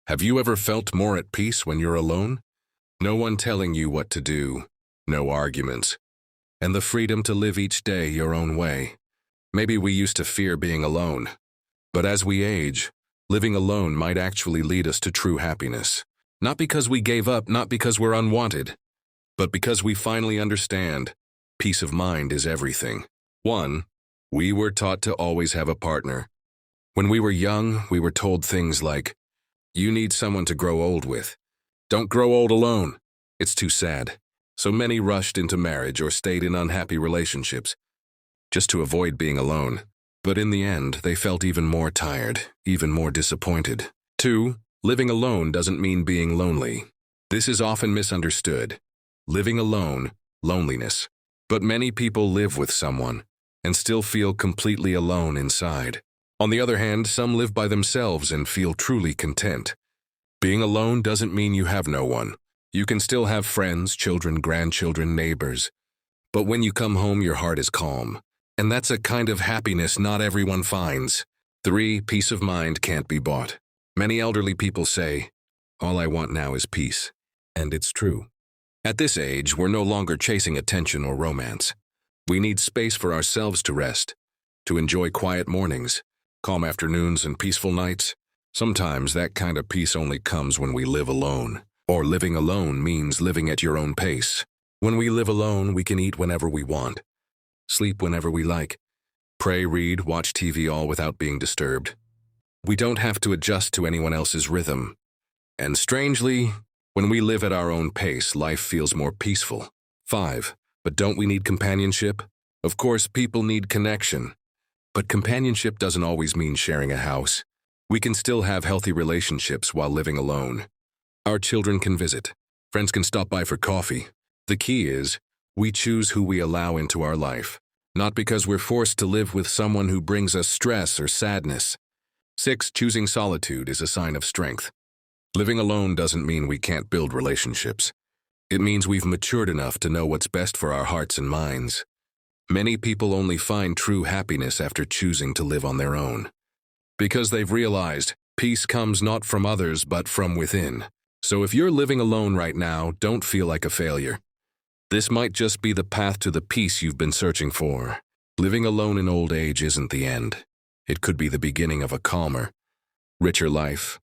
Have you ever felt more at peace when you're alone? No one telling you what to do, no arguments, and the freedom to live each day your own way. Maybe we used to fear being alone, but as we age, living alone might actually lead us to true happiness. Not because we gave up, not because we're unwanted, but because we finally understand peace of mind is everything. 1. We were taught to always have a partner. When we were young, we were told things like, "You need someone to grow old with. Don't grow old alone. It's too sad." So many rushed into marriage or stayed in unhappy relationships just to avoid being alone. But in the end, they felt even more tired, even more disappointed. 2. Living alone doesn't mean being lonely. This is often misunderstood. Living alone, loneliness. But many people live with someone and still feel completely alone inside. On the other hand, some live by themselves and feel truly content. Being alone doesn't mean you have no one. You can still have friends, children, grandchildren, neighbors. But when you come home, your heart is calm. And that's a kind of happiness not everyone finds. 3. Peace of mind can't be bought. Many elderly people say, "All I want now is peace." And it's true. At this age, we're no longer chasing attention or romance. We need space for ourselves to rest, to enjoy quiet mornings, calm afternoons, and peaceful nights. Sometimes that kind of peace only comes when we live alone. Or living alone means living at your own pace. When we live alone, we can eat whenever we want, sleep whenever we like, pray, read, watch TV all without being disturbed. We don't have to adjust to anyone else's rhythm. And strangely, when we live at our own pace, life feels more peaceful. 5. But don't we need companionship? Of course, people need connection. But companionship doesn't always mean sharing a house. We can still have healthy relationships while living alone. Our children can visit. Friends can stop by for coffee. The key is, we choose who we allow into our life, not because we're forced to live with someone who brings us stress or sadness. 6. Choosing solitude is a sign of strength. Living alone doesn't mean we can't build relationships. It means we've matured enough to know what's best for our hearts and minds. Many people only find true happiness after choosing to live on their own, because they've realized peace comes not from others but from within. So if you're living alone right now, don't feel like a failure. This might just be the path to the peace you've been searching for. Living alone in old age isn't the end. It could be the beginning of a calmer, richer life.